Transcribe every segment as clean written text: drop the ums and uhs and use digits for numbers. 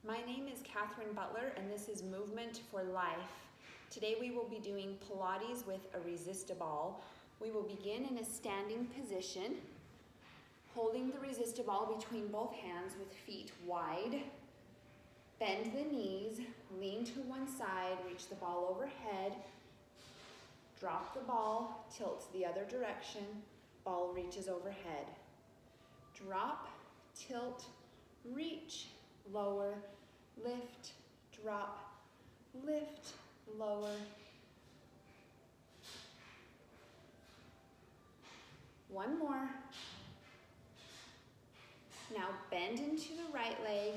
My name is Catherine Butler and this is Movement for Life. Today we will be doing Pilates with a resistaball. We will begin in a standing position, holding the resistaball between both hands with feet wide. Bend the knees, lean to one side, reach the ball overhead. Drop the ball, tilt the other direction, ball reaches overhead. Drop, tilt, reach, lower, lift, drop, lift, lower. One more. Now bend into the right leg,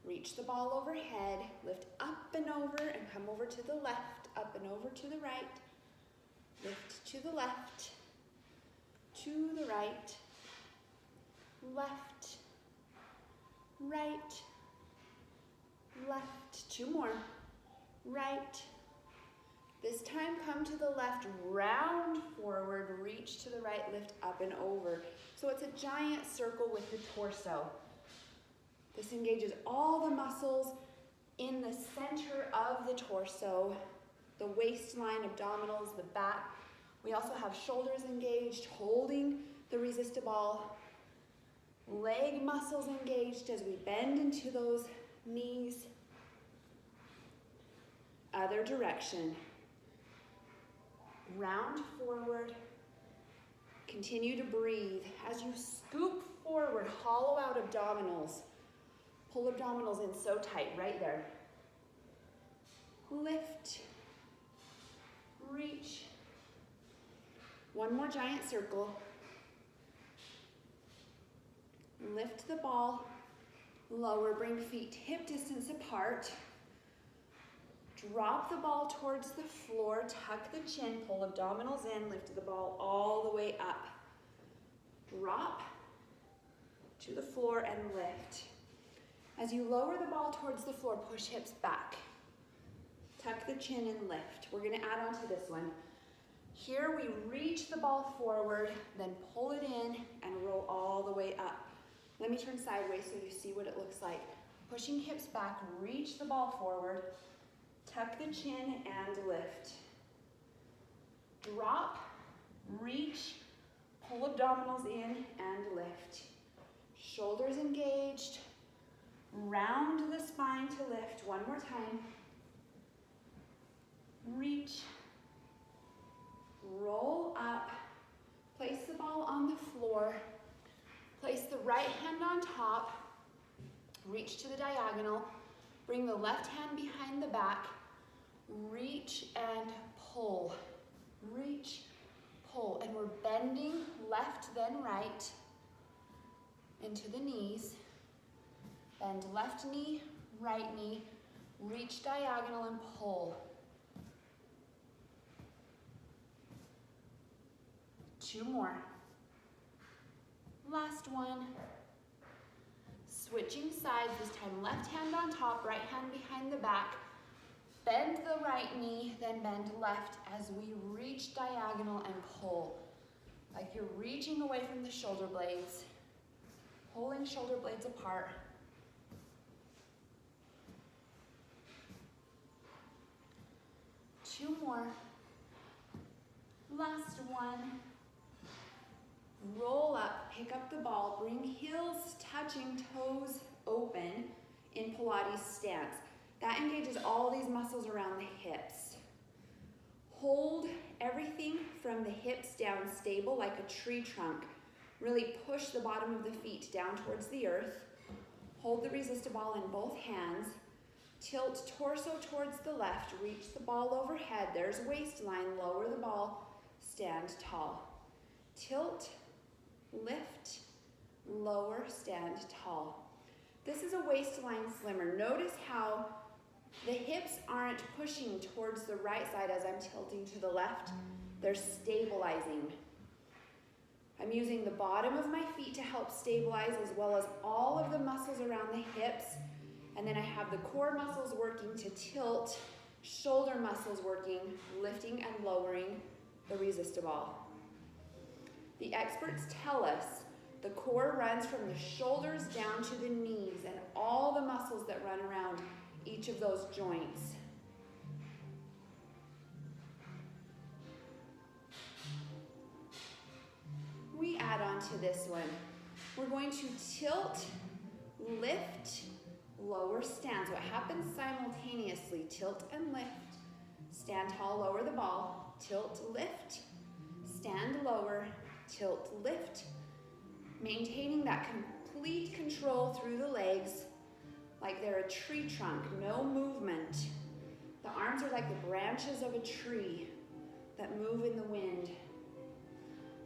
reach the ball overhead, lift up and over and come over to the left, up and over to the right, lift to the left, to the right, left, right, left. Two more. Right. This time come to the left, round forward, reach to the right, lift up and over. So it's a giant circle with the torso. This engages all the muscles in the center of the torso, the waistline, abdominals, the back. We also have shoulders engaged, holding the resistaball. Leg muscles engaged as we bend into those knees. Other direction. Round forward. Continue to breathe. As you scoop forward, hollow out abdominals. Pull abdominals in so tight, right there. Lift. Reach. One more giant circle. Lift the ball, lower, bring feet hip distance apart. Drop the ball towards the floor, tuck the chin, pull abdominals in, lift the ball all the way up. Drop to the floor and lift. As you lower the ball towards the floor, push hips back. Tuck the chin and lift. We're gonna add on to this one. Here we reach the ball forward, then pull it in and roll all the way up. Let me turn sideways so you see what it looks like. Pushing hips back, reach the ball forward, tuck the chin and lift. Drop, reach, pull abdominals in and lift. Shoulders engaged, round the spine to lift. One more time. Reach, roll up, place the ball on the floor. Place the right hand on top, reach to the diagonal, bring the left hand behind the back, reach and pull, reach, pull. And we're bending left then right into the knees. Bend left knee, right knee, reach diagonal and pull. Two more. Last one. Switching sides, this time left hand on top, right hand behind the back. Bend the right knee, then bend left as we reach diagonal and pull. Like you're reaching away from the shoulder blades, pulling shoulder blades apart. Two more. Last one. Roll up, pick up the ball, bring heels touching, toes open in Pilates stance. That engages all these muscles around the hips. Hold everything from the hips down stable like a tree trunk. Really push the bottom of the feet down towards the earth. Hold the resistaball in both hands. Tilt torso towards the left, reach the ball overhead. There's waistline, lower the ball, stand tall. Tilt, lift, lower, stand tall. This is a waistline slimmer. Notice how the hips aren't pushing towards the right side as I'm tilting to the left. They're stabilizing. I'm using the bottom of my feet to help stabilize as well as all of the muscles around the hips. And then I have the core muscles working to tilt, shoulder muscles working, lifting and lowering the resistaball. The experts tell us the core runs from the shoulders down to the knees and all the muscles that run around each of those joints. We add on to this one. We're going to tilt, lift, lower, stand. So it happens simultaneously. Tilt and lift. Stand tall, lower the ball. Tilt, lift, stand lower, tilt, lift. Maintaining that complete control through the legs like they're a tree trunk, no movement. The arms are like the branches of a tree that move in the wind.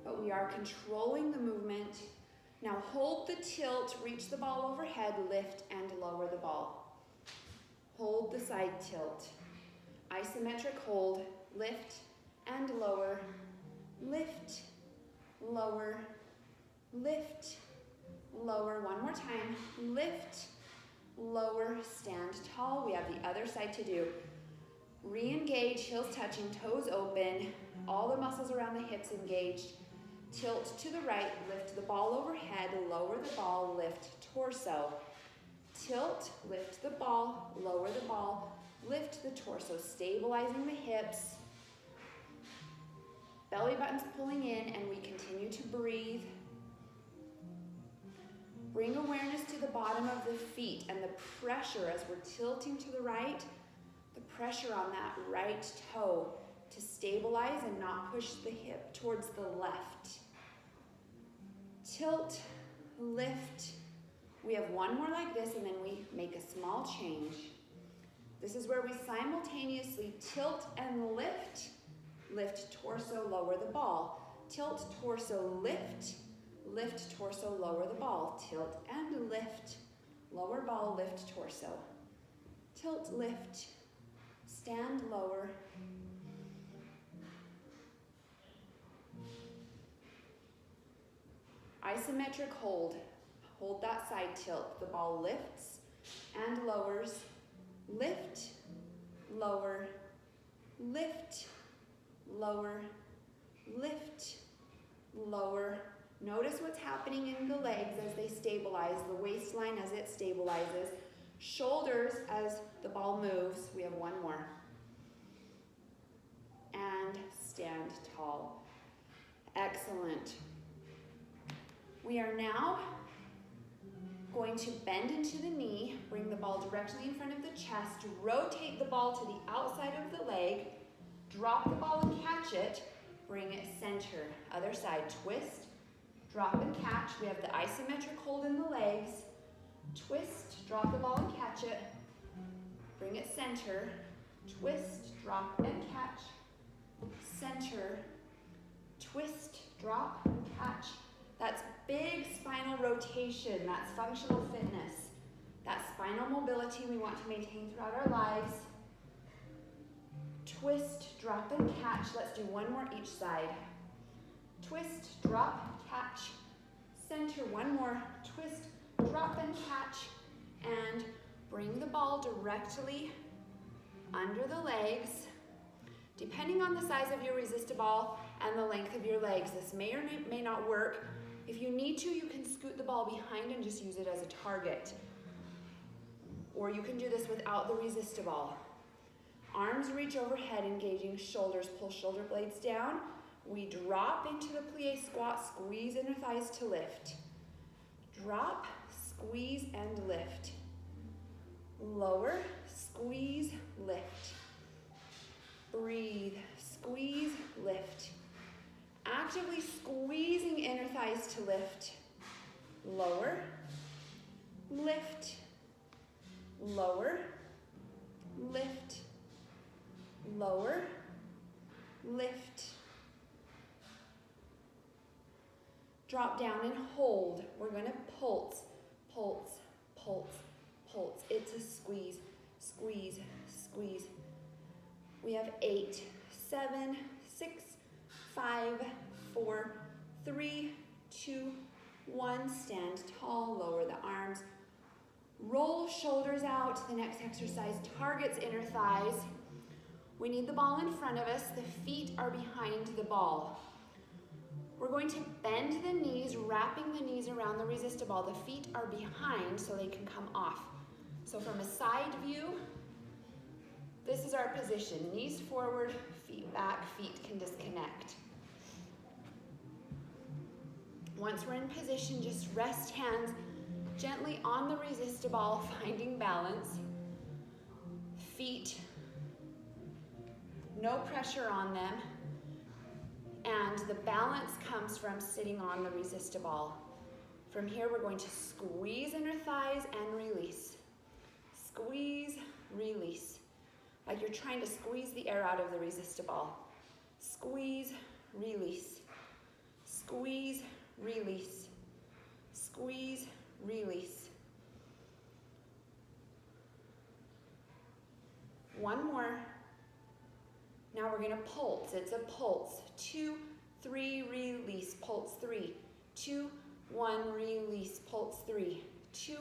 But we are controlling the movement. Now hold the tilt, reach the ball overhead, lift and lower the ball. Hold the side tilt. Isometric hold, lift and lower, lift, lower, lift, lower. One more time, lift, lower, stand tall. We have the other side to do. Re-engage, heels touching, toes open, all the muscles around the hips engaged. Tilt to the right, lift the ball overhead, lower the ball, lift torso. Tilt, lift the ball, lower the ball, lift the torso, stabilizing the hips. Belly button's pulling in, and we continue to breathe. Bring awareness to the bottom of the feet and the pressure as we're tilting to the right, the pressure on that right toe to stabilize and not push the hip towards the left. Tilt, lift. We have one more like this, and then we make a small change. This is where we simultaneously tilt and lift. Lift torso, lower the ball. Tilt torso, lift. Lift torso, lower the ball. Tilt and lift. Lower ball, lift torso. Tilt, lift. Stand lower. Isometric hold. Hold that side tilt. The ball lifts and lowers. Lift, lower, lift, lower, lift, lower. Notice what's happening in the legs as they stabilize, the waistline as it stabilizes, shoulders as the ball moves. We have one more. And stand tall. Excellent. We are now going to bend into the knee, bring the ball directly in front of the chest, rotate the ball to the outside of the leg, drop the ball and catch it, bring it center. Other side, twist, drop and catch. We have the isometric hold in the legs. Twist, drop the ball and catch it, bring it center, twist, drop and catch, center, twist, drop and catch. That's big spinal rotation. That's functional fitness. That spinal mobility we want to maintain throughout our lives. Twist, drop, and catch. Let's do one more each side. Twist, drop, catch. Center, one more. Twist, drop, and catch. And bring the ball directly under the legs. Depending on the size of your resistaball and the length of your legs, this may or may not work. If you need to, you can scoot the ball behind and just use it as a target. Or you can do this without the resistaball. Arms reach overhead, engaging shoulders. Pull shoulder blades down. We drop into the plie squat, squeeze inner thighs to lift. Drop, squeeze, and lift. Lower, squeeze, lift. Breathe, squeeze, lift. Actively squeezing inner thighs to lift. Lower, lift, lower, lift, lower, lift. Drop down and hold. We're going to pulse, pulse, pulse, pulse. It's a squeeze, squeeze, squeeze. We have 8, 7, 6, 5, 4, 3, 2, 1. Stand tall, lower the arms. Roll shoulders out. The next exercise targets inner thighs. We need the ball in front of us. The feet are behind the ball. We're going to bend the knees, wrapping the knees around the resistaball. The feet are behind so they can come off. So from a side view, This is our position. Knees forward, feet back, feet can disconnect. Once we're in position, just rest hands gently on the resistaball, finding balance. Feet, no pressure on them. And the balance comes from sitting on the resistaball. From here, we're going to squeeze inner thighs and release. Squeeze, release. Like you're trying to squeeze the air out of the resistaball. Squeeze, release. Squeeze, release. Squeeze, release. One more. Now we're gonna pulse. It's a pulse. 2, 3, release. Pulse 3. 2, 1, release. Pulse 3. 2,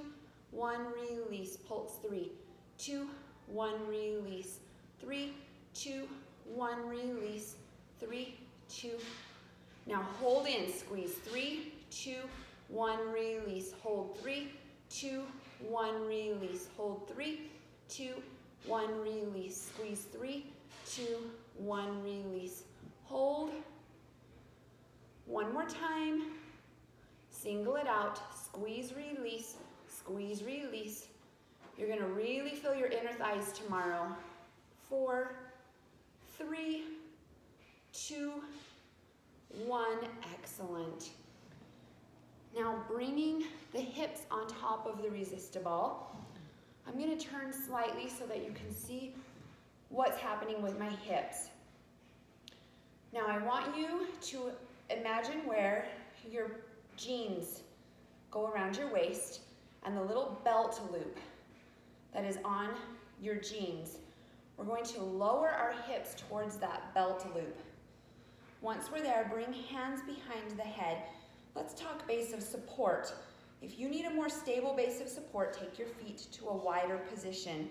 1, release. Pulse 3. 2, 1, release. 3, 2, 1, release. 3, 2. Now hold in, squeeze. 3, 2, 1, release. Hold 3, 2, 1, release. Hold 3, 2, 1, release. Squeeze 3, 2, 1, release. Hold. One more time. Single it out. Squeeze, release. Squeeze, release. You're gonna really feel your inner thighs tomorrow. 4, 3, 2, 1. Excellent. Now bringing the hips on top of the resistaball. I'm gonna turn slightly so that you can see what's happening with my hips. Now I want you to imagine where your jeans go around your waist and the little belt loop that is on your jeans. We're going to lower our hips towards that belt loop. Once we're there, bring hands behind the head. Let's talk base of support. If you need a more stable base of support, take your feet to a wider position.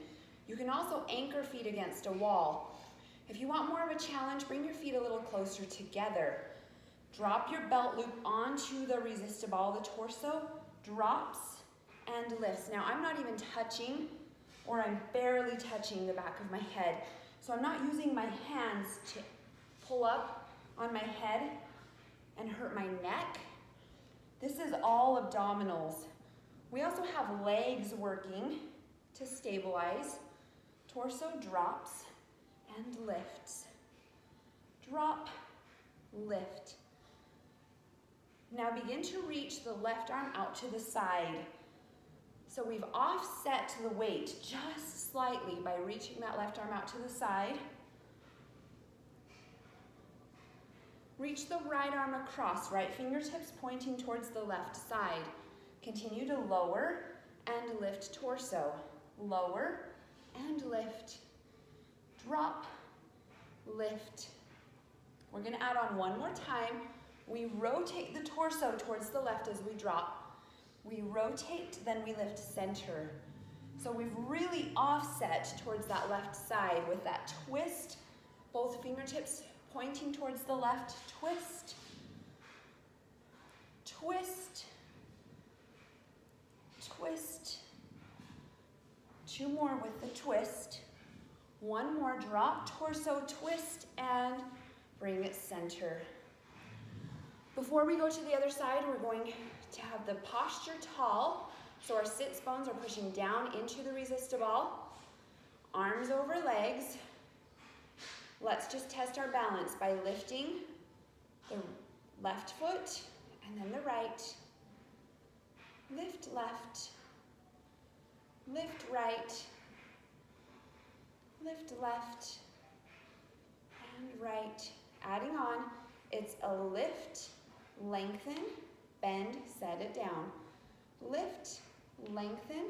You can also anchor feet against a wall. If you want more of a challenge, bring your feet a little closer together. Drop your belt loop onto the resistaball. The torso drops and lifts. Now I'm not even touching, or I'm barely touching the back of my head. So I'm not using my hands to pull up on my head and hurt my neck. This is all abdominals. We also have legs working to stabilize. Torso drops and lifts. Drop, lift. Now begin to reach the left arm out to the side. So we've offset the weight just slightly by reaching that left arm out to the side. Reach the right arm across, right fingertips pointing towards the left side. Continue to lower and lift torso. Lower and lift. Drop, lift. We're gonna add on one more time. We rotate the torso towards the left as we drop. We rotate, then we lift center. So we've really offset towards that left side with that twist. Both fingertips pointing towards the left. Twist, twist, twist. 2 more with the twist. 1 more, drop, torso, twist, and bring it center. Before we go to the other side, we're going to have the posture tall. So our sits bones are pushing down into the resistaball. Arms over legs. Let's just test our balance by lifting the left foot and then the right. Lift left. Lift right. Lift left and right. Adding on, it's a lift, lengthen, bend, set it down. Lift, lengthen,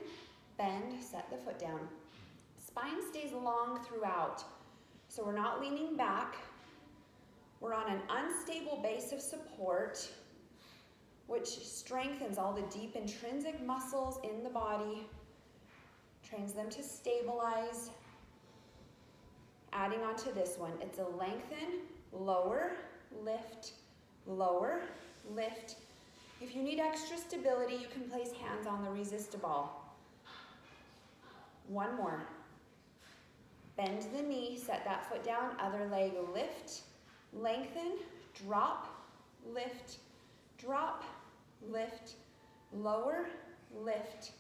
bend, set the foot down. Spine stays long throughout, so we're not leaning back. We're on an unstable base of support, which strengthens all the deep intrinsic muscles in the body, trains them to stabilize. Adding on to this one, it's a lengthen, lower, lift, lower, lift. If you need extra stability, you can place hands on the resistaball. 1 more. Bend the knee, set that foot down, other leg lift, lengthen, drop, lift, drop, lift, lower, lift.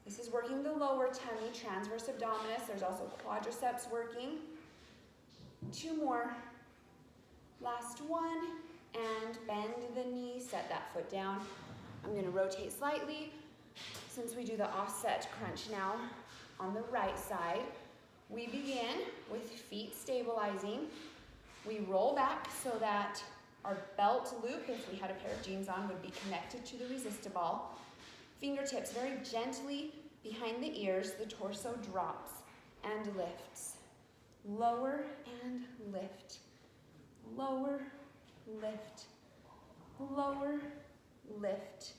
This is working the lower tummy, transverse abdominis. There's also quadriceps working. 2 more. Last one, and bend the knee, set that foot down. I'm gonna rotate slightly since we do the offset crunch now on the right side. We begin with feet stabilizing. We roll back so that our belt loop, if we had a pair of jeans on, would be connected to the resistaball. Fingertips very gently behind the ears. The torso drops and lifts. Lower and lift. Lower, lift. Lower, lift.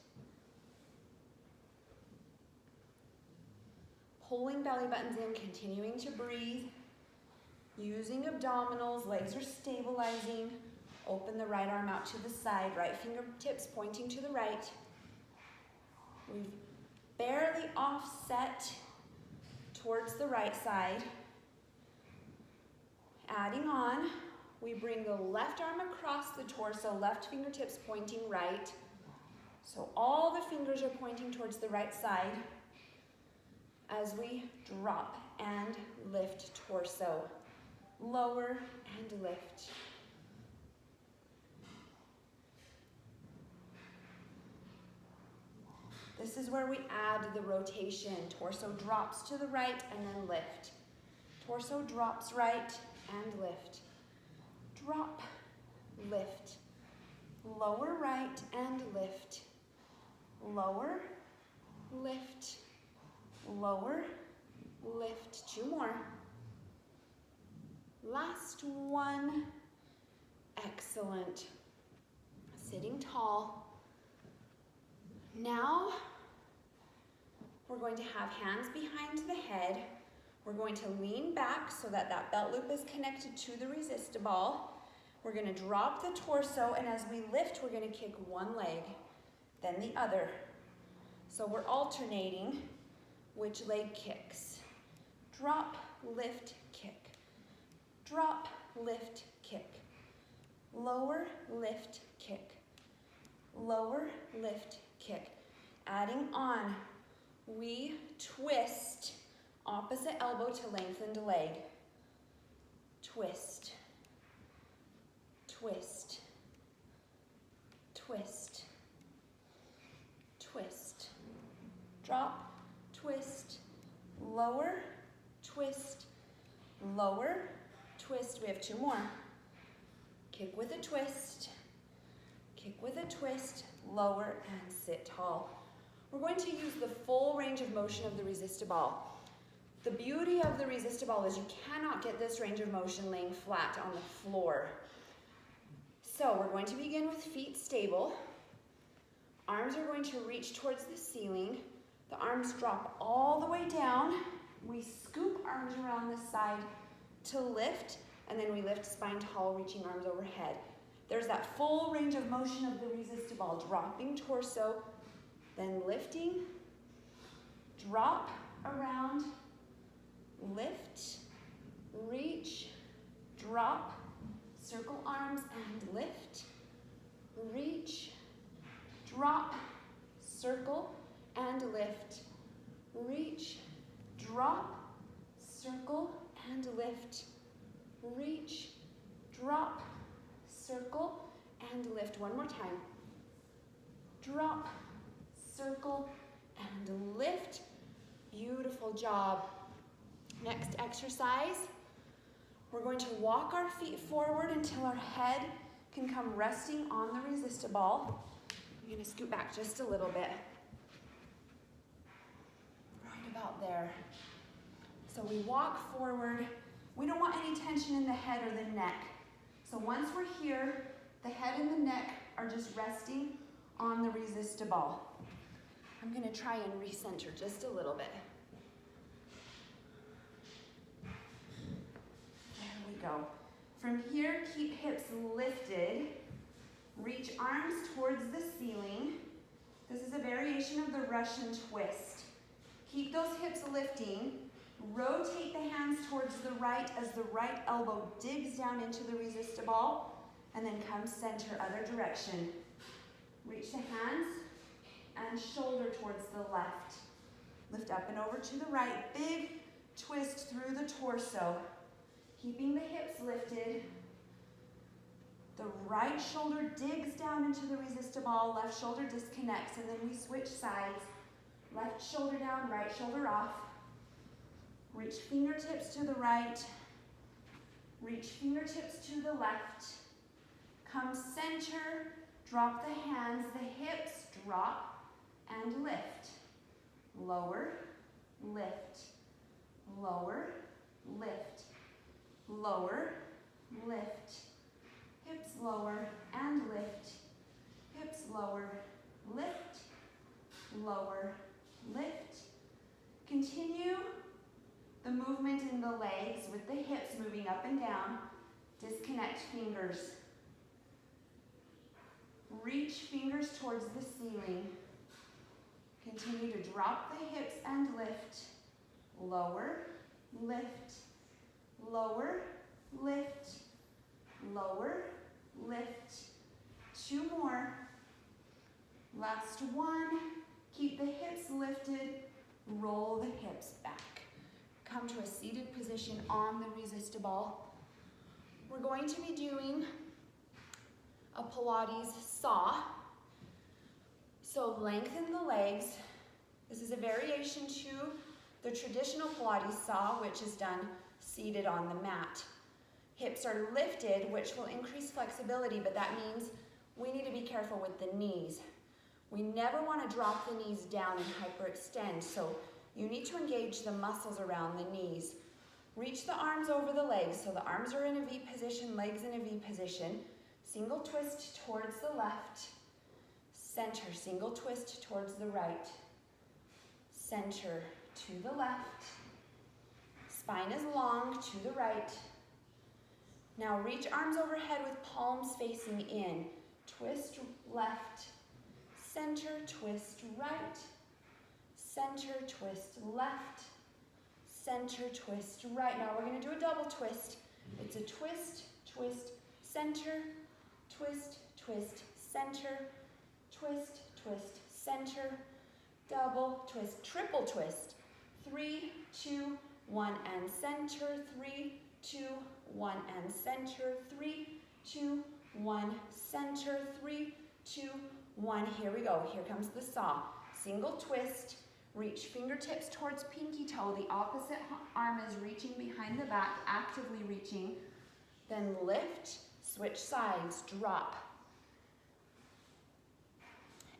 Pulling belly buttons in, continuing to breathe. Using abdominals, legs are stabilizing. Open the right arm out to the side, right fingertips pointing to the right. We've barely offset towards the right side. Adding on, we bring the left arm across the torso, left fingertips pointing right. So all the fingers are pointing towards the right side as we drop and lift torso. Lower and lift. This is where we add the rotation. Torso drops to the right and then lift. Torso drops right and lift. Drop, lift. Lower right and lift. Lower, lift. Lower, lift. 2 more. Last one. Excellent. Sitting tall. Now, we're going to have hands behind the head. We're going to lean back so that that belt loop is connected to the resistaball. We're going to drop the torso, and as we lift, we're going to kick one leg, then the other. So we're alternating which leg kicks. Drop, lift, kick. Drop, lift, kick. Lower, lift, kick. Lower, lift, kick. Adding on, we twist opposite elbow to lengthened leg. Twist, twist, twist, twist. Drop, twist, lower, twist, lower, twist. We have 2 more. Kick with a twist, kick with a twist, lower, and sit tall. We're going to use the full range of motion of the resistaball. The beauty of the resistaball is you cannot get this range of motion laying flat on the floor. So we're going to begin with feet stable. Arms are going to reach towards the ceiling. The arms drop all the way down. We scoop arms around the side to lift, and then we lift spine tall, reaching arms overhead. There's that full range of motion of the resistaball, dropping torso, then lifting, drop around, lift, reach, drop, circle arms and lift, reach, drop, circle and lift, reach, drop, circle and lift, reach, drop, circle and lift. One more time. Drop, circle and lift. Beautiful job. Next exercise, we're going to walk our feet forward until our head can come resting on the resistaball. I'm going to scoot back just a little bit. Right about there. So we walk forward. We don't want any tension in the head or the neck. So once we're here, the head and the neck are just resting on the resistaball. I'm going to try and recenter just a little bit. There we go. From here, keep hips lifted. Reach arms towards the ceiling. This is a variation of the Russian twist. Keep those hips lifting. Rotate the hands towards the right as the right elbow digs down into the resistable, and then come center, other direction. Reach the hands and shoulder towards the left. Lift up and over to the right. Big twist through the torso. Keeping the hips lifted. The right shoulder digs down into the resistable, left shoulder disconnects, and then we switch sides. Left shoulder down, right shoulder off. Reach fingertips to the right. Reach fingertips to the left. Come center, drop the hands, the hips, drop and lift. Lower, lift, lower, lift, lower, lift. Hips lower and lift. Hips lower, lift, lower, lift. Continue the movement in the legs with the hips moving up and down. Disconnect fingers. Reach fingers towards the ceiling. Continue to drop the hips and lift. Lower, lift, lower, lift, lower, lift. 2 more. Last one. Keep the hips lifted. Roll the hips back. Come to a seated position on the resistable. We're going to be doing a Pilates Saw. So lengthen the legs. This is a variation to the traditional Pilates Saw, which is done seated on the mat. Hips are lifted, which will increase flexibility, but that means we need to be careful with the knees. We never want to drop the knees down and hyperextend, so you need to engage the muscles around the knees. Reach the arms over the legs, so the arms are in a V position, legs in a V position. Single twist towards the left. Center, single twist towards the right. Center to the left. Spine is long to the right. Now reach arms overhead with palms facing in. Twist left. Center, twist right. Center, twist left. Center, twist right. Now we're going to do a double twist. It's a twist, twist, center, twist, twist, center, twist, twist, center, double twist, triple twist. 3, 2, 1, and center. 3, 2, 1, and center. 3, 2, 1, center. 3, 2, 1. Here we go. Here comes the saw. Single twist. Reach fingertips towards pinky toe. The opposite arm is reaching behind the back, actively reaching. Then lift, switch sides, drop,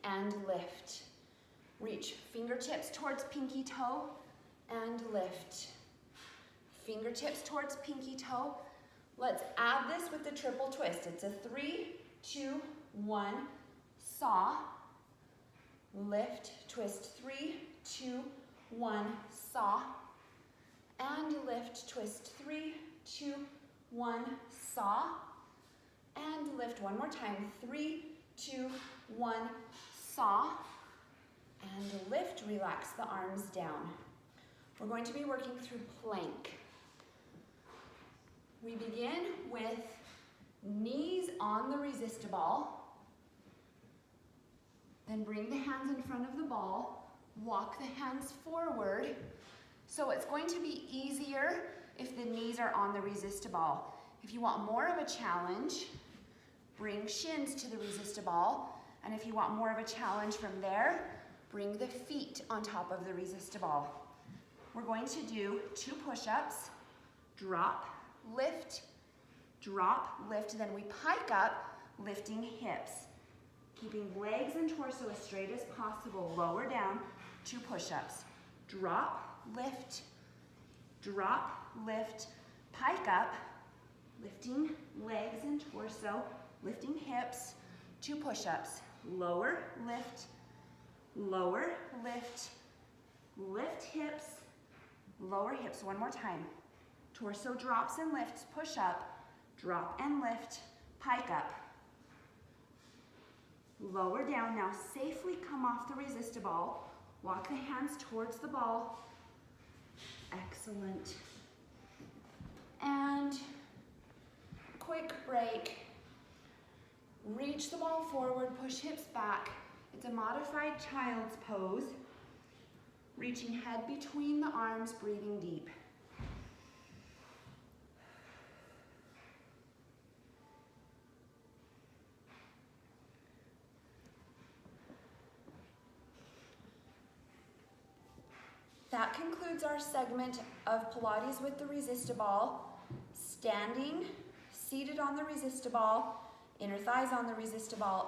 and lift. Reach fingertips towards pinky toe and lift. Fingertips towards pinky toe. Let's add this with the triple twist. It's a 3, 2, 1, saw, lift, twist, 3, 2, 1, saw, and lift, twist, 3, 2, 1, saw, and lift. One more time. 3, 2, 1, saw, and lift. Relax the arms down. We're going to be working through plank. We begin with knees on the resistable. Then bring the hands in front of the ball. Walk the hands forward. So it's going to be easier if the knees are on the resistable. If you want more of a challenge, bring shins to the resistable. And if you want more of a challenge from there, bring the feet on top of the resistable. We're going to do 2 push-ups, drop, lift, then we pike up, lifting hips. Keeping legs and torso as straight as possible. Lower down, 2 push-ups. Drop, lift, pike up, lifting legs and torso, lifting hips, 2 push-ups. Lower, lift, lift hips, lower hips. One more time. Torso drops and lifts, push up, drop and lift, pike up. Lower down. Now safely come off the resistable. Walk the hands towards the ball. Excellent. And quick break. Reach the ball forward, push hips back. It's a modified child's pose. Reaching head between the arms, breathing deep. That concludes our segment of Pilates with the resistaball. Standing, seated on the resistaball, inner thighs on the resistaball, and